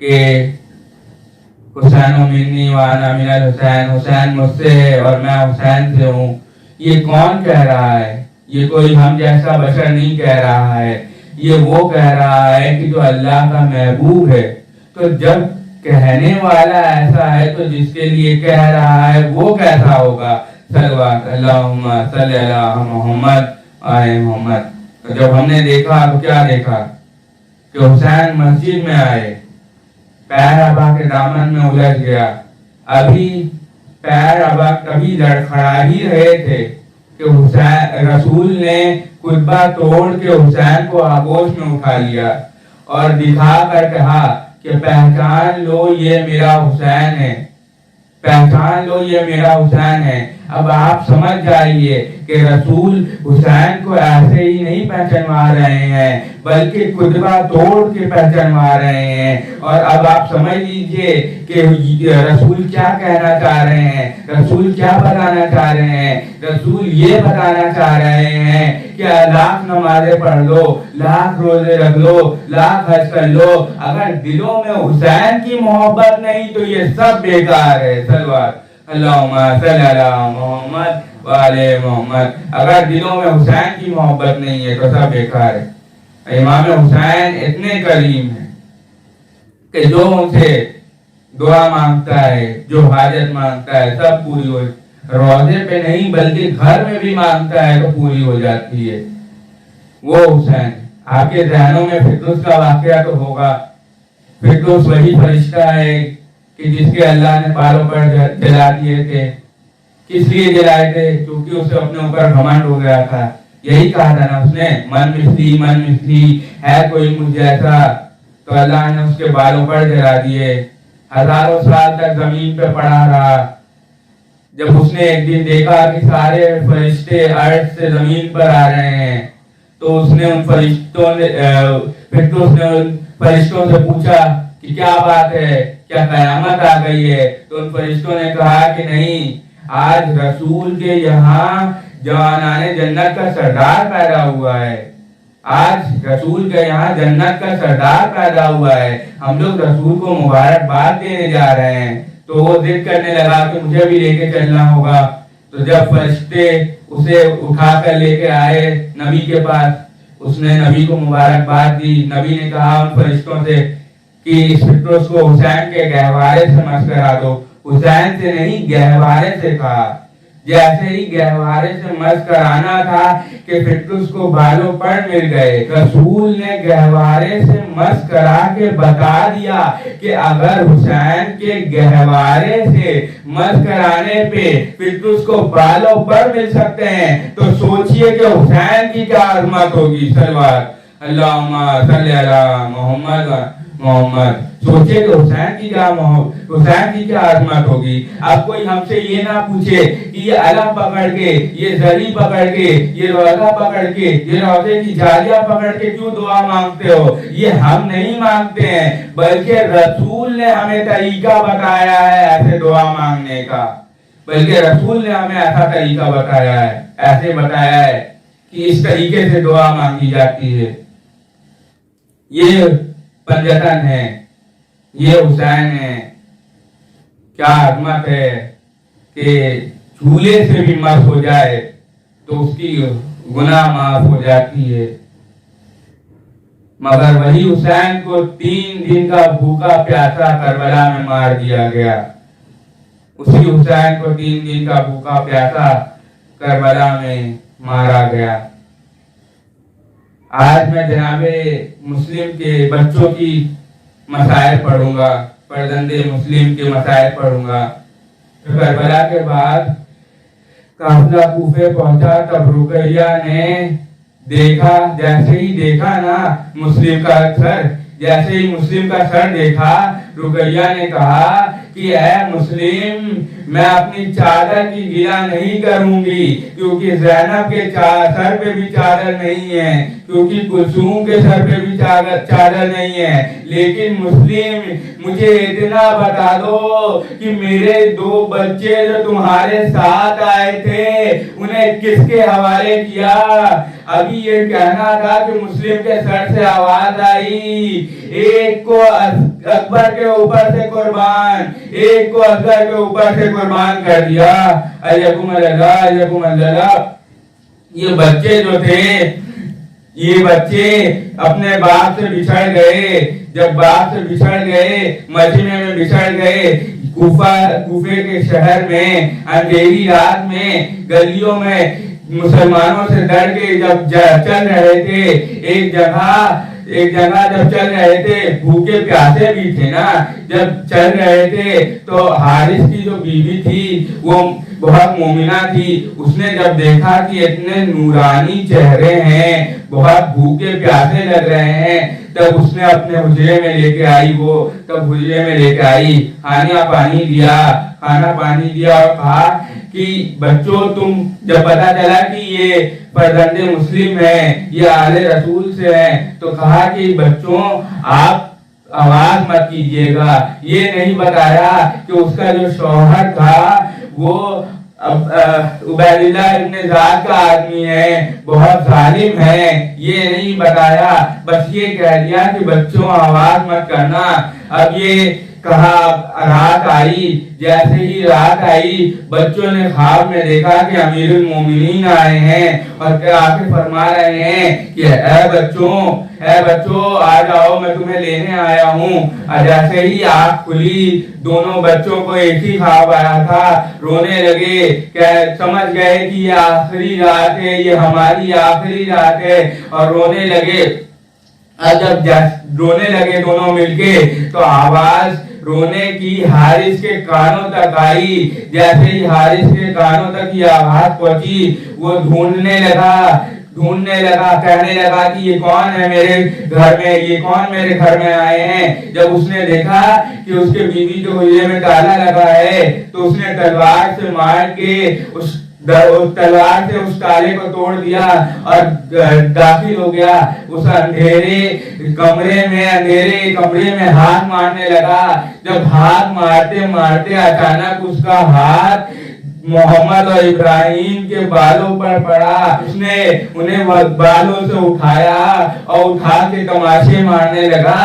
کہ حسین منی وانا من الحسین، حسین مجھ سے ہے اور میں حسین سے ہوں، یہ کون کہہ رہا ہے؟ یہ کوئی ہم جیسا بشر نہیں کہہ رہا ہے، یہ وہ کہہ رہا ہے کہ جو اللہ کا محبوب ہے۔ تو جب کہنے والا ایسا ہے تو جس کے لیے کہہ رہا ہے وہ کیسا ہوگا؟ صلوات اللہم صلی علی محمد آل محمد۔ تو جب ہم نے دیکھا تو کیا دیکھا کہ حسین مسجد میں آئے، پیر ابا کے دامن میں الجھ گیا۔ ابھی پیر ابا کبھی لڑکھڑا ہی رہے تھے کہ حسین رسول نے خطبہ توڑ کے حسین کو آغوش میں اٹھا لیا اور دکھا کر کہا کہ پہچان لو یہ میرا حسین ہے، پہچان لو یہ میرا حسین ہے۔ اب آپ سمجھ جائیے کہ رسول حسین کو ایسے ہی نہیں پہچانوا رہے ہیں بلکہ خطبہ توڑ کے پہچانوا رہے ہیں۔ اور اب آپ سمجھ لیجئے کہ رسول کیا کہنا چاہ رہے ہیں، رسول کیا بتانا چاہ رہے ہیں۔ رسول یہ بتانا چاہ رہے ہیں کہ لاکھ نمازیں پڑھ لو، لاکھ روزے رکھ لو، لاکھ حج کر لو، اگر دلوں میں حسین کی محبت نہیں تو یہ سب بیکار ہے۔ صلوات اللہم صلی علی محمد وآل محمد۔ اگر دلوں میں حسین کی محبت نہیں ہے تو سب بیکار ہے۔ امام حسین اتنے کریم ہیں کہ جو ان سے دعا مانگتا ہے، جو حاجت مانگتا ہے سب پوری ہو، روزے پہ نہیں بلکہ گھر میں بھی مانگتا ہے تو پوری ہو جاتی ہے۔ وہ حسین، آپ کے ذہنوں میں فردوس کا واقعہ تو ہوگا۔ فردوس وہی فرشتہ ہے کہ جس کے اللہ نے بالوں پر جلا دیے تھے۔ کس لیے جلائے تھے؟ کیونکہ اسے اپنے اوپر گھمنڈ ہو گیا تھا۔ یہی کہا تھا نا اس نے، من مثلی ہے کوئی مجھ جیسا، تو اللہ نے اس کے بالوں پر جلا دیے۔ ہزاروں سال تک زمین پہ پڑا رہا۔ جب اس نے ایک دن دیکھا کہ سارے فرشتے ارض سے زمین پر آ رہے ہیں تو اس نے ان فرشتوں سے پوچھا کہ کیا بات ہے، کیا قیامت آ گئی ہے؟ تو ان فرشتوں نے کہا کہ نہیں، آج رسول کے یہاں جوانان جنت کا سردار پیدا ہوا ہے، آج رسول کے یہاں جنت کا سردار پیدا ہوا ہے، ہم لوگ رسول کو مبارکباد دینے جا رہے ہیں۔ تو وہ ضد کرنے لگا کہ مجھے بھی لے کے چلنا ہوگا۔ تو جب فرشتے اسے اٹھا کر لے کے آئے نبی کے پاس، اس نے نبی کو مبارکباد دی۔ نبی نے کہا ان فرشتوں سے کہ اس فردوس کو حسین کے گہوارے سے مس کرا دو۔ حسین سے نہیں، گہوارے سے کہا۔ جیسے ہی گہوارے سے مس کرانا تھا کہ فردوس کو بالوں پر مل گئے۔ رسول نے گہوارے سے مس کرا کے بتا دیا کہ اگر حسین کے گہوارے سے مس کرانے پہ فردوس کو بالوں پر مل سکتے ہیں تو سوچئے کہ حسین کی کیا عظمت ہوگی۔ صلوات اللہم صلی علی محمد محمد۔ سوچے کہ حسین کی کیا عظمت ہوگی۔ اب کوئی ہم سے یہ نہ پوچھے کہ یہ علم پکڑ کے، یہ زری پکڑ کے، یہ روزہ پکڑ کے، یہ روزے کی جالیاں پکڑ کے کیوں دعا مانگتے ہو؟ یہ ہم نہیں مانگتے ہیں بلکہ رسول نے ہمیں طریقہ بتایا ہے ایسے دعا مانگنے کا، بلکہ رسول نے ہمیں ایسا طریقہ بتایا ہے، ایسے بتایا ہے کہ اس طریقے سے دعا مانگی جاتی ہے۔ یہ پنجتن ہے، یہ حسین ہے۔ کیا عظمت ہے کہ جھولے سے بھی مس ہو جائے تو اس کی گناہ معاف ہو جاتی ہے، مگر وہی حسین کو 3 دن کا بھوکا پیاسا کربلا میں مار دیا گیا۔ اسی حسین کو 3 دن کا بھوکا پیاسا کربلا میں مارا گیا۔ آج میں جناب مسلم کے بچوں کی مسائل پڑھوں گا، فرزند مسلم کے مسائل پڑھوں گا۔ کربلا کے بعد قافلہ کوفے پہنچا، تب رقیہ نے دیکھا، جیسے ہی دیکھا نا مسلم کا سر، جیسے ہی مسلم کا سر دیکھا، رقیہ نے کہا کہ اے مسلم، میں اپنی چادر کی گلا نہیں کروں گی، کیونکہ زینب کے سر پہ بھی چادر نہیں ہے، کیونکہ کلثوم کے سر پہ بھی چادر نہیں ہے، لیکن مسلم مجھے اتنا بتا دو کہ میرے 2 بچے جو تمہارے ساتھ آئے تھے انہیں کس کے حوالے کیا؟ ابھی یہ کہنا تھا کہ مسلم کے سر سے آواز آئی، ایک کو اکبر کے اوپر سے قربان، ایک کو اصغر کے اوپر سے قربان کر دیا۔ ایکم اللہ، ایکم اللہ۔ یہ بچے جو تھے، یہ بچے اپنے باپ سے بچھڑ گئے، جب باپ سے بچھڑ گئے، مدینے میں بچھڑ گئے، کوفے کے شہر میں اندھیری رات میں گلیوں میں مسلمانوں سے ڈر کے جب چل رہے تھے، ایک جگہ جب چل رہے تھے، بھوکے پیاسے بھی تھے نا، جب چل رہے تھے تو حارث کی جو بیوی تھی وہ بہت مومنہ تھی، اس نے جب دیکھا کہ اتنے نورانی چہرے ہیں، بہت بھوکے پیاسے لگ رہے ہیں، تب اس نے اپنے حجرے میں لے کے آئی، حجرے میں لے کے آئی، کھانا پانی دیا اور کہا کہ بچوں تم، جب پتا چلا کہ یہ فرزند مسلم ہیں، یہ آل رسول سے ہیں، تو کہا کہ بچوں آپ آواز مت کیجیے گا۔ یہ نہیں بتایا کہ اس کا جو شوہر تھا وہ عبید اللہ ابن زیاد کا آدمی ہے، بہت ظالم ہے، یہ نہیں بتایا، بس یہ کہہ دیا کہ بچوں آواز مت کرنا۔ اب یہ کہا، رات آئی، جیسے ہی رات آئی بچوں نے خواب میں دیکھا کہ امیر المومنین آئے ہیں اور آ کے فرما رہے ہیں کہ اے بچوں آ جاؤ، میں تمہیں لینے آیا ہوں۔ جیسے ہی آنکھ کھلی دونوں بچوں کو ایک ہی خواب آیا تھا، رونے لگے، سمجھ گئے کہ یہ آخری رات ہے، یہ ہماری آخری رات ہے، اور رونے لگے۔ جب رونے لگے دونوں مل کے تو آواز رونے کی حارث کے کانوں تک آئی۔ جیسے ہی حارث کے کانوں تک یہ آواز پہنچی، وہ ڈھونڈنے لگا، کہنے لگا کہ یہ کون ہے میرے گھر میں، یہ کون میرے گھر میں آئے ہیں۔ جب اس نے دیکھا کہ اس کے بیوی جو حجرے میں تالا لگا ہے تو اس نے تلوار سے مار کے تلوار سے اس تالے کو توڑ دیا اور داخل ہو گیا اس اندھیرے کمرے میں ہاتھ مارنے لگا۔ جب ہاتھ مارتے مارتے اچانک اس کا ہاتھ محمد اور ابراہیم کے بالوں پر پڑا، اس نے انہیں بالوں سے اٹھایا اور اٹھا کے تماشے مارنے لگا۔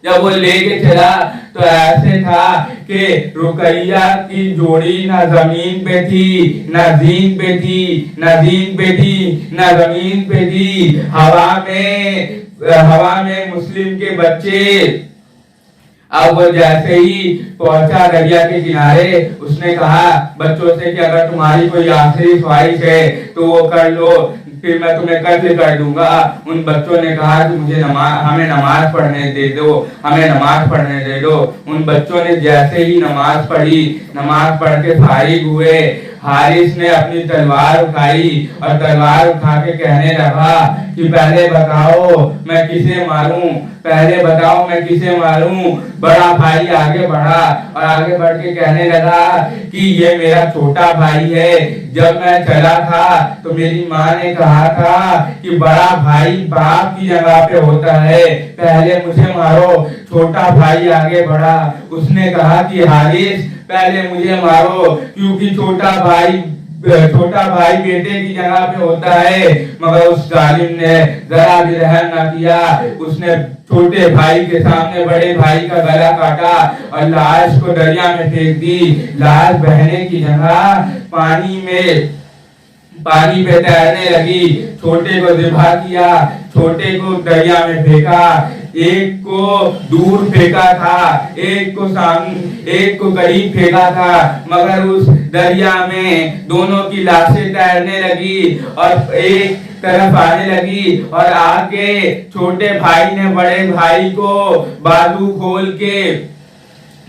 جب وہ لے کے چلا تو ایسے تھا کہ رقیہ کی جوڑی نہ زمین پہ تھی، نہ زین پہ تھی، نہ زمین پہ تھی، ہوا میں مسلم کے بچے۔ اب وہ جیسے ہی پہنچا دریا کے کنارے، اس نے کہا بچوں سے کہ اگر تمہاری کوئی آخری خواہش ہے تو وہ کر لو، پھر میں تمہیں قتل کر دوں گا۔ ان بچوں نے کہا کہ ہمیں نماز پڑھنے دے دو۔ ان بچوں نے جیسے ہی نماز پڑھ کے فارغ ہوئے، حارث نے اپنی تلوار اٹھائی اور تلوار اٹھا کے کہنے لگا کہ پہلے بتاؤ میں کسے ماروں۔ بڑا بھائی آگے بڑھا اور آگے بڑھ کے کہنے لگا کہ یہ میرا چھوٹا بھائی ہے، جب میں چلا تھا تو میری ماں نے کہا تھا کہ بڑا بھائی باپ کی جگہ پہ ہوتا ہے، پہلے مجھے مارو۔ چھوٹا بھائی آگے بڑھا، اس نے کہا کہ حارث پہلے مجھے مارو، کیونکہ چھوٹا بھائی بیٹے کی جگہ پہ ہوتا ہے۔ مگر اس ظالم نے ذرا بھی رحم نہ کیا، اس نے چھوٹے بھائی کے سامنے بڑے بھائی کا گلا کاٹا اور لاش کو دریا میں پھینک دی۔ لاش بہنے کی جگہ پانی پہ تیرنے لگی۔ چھوٹے کو ذبح کیا، چھوٹے کو دریا میں پھینکا، ایک کو دور پھینکا تھا، ایک کو قریب پھینکا تھا، مگر اس دریا میں دونوں کی لاشیں تیرنے لگی اور ایک طرف آنے لگی، اور آگے چھوٹے بھائی نے بڑے بھائی کو بازو کھول کے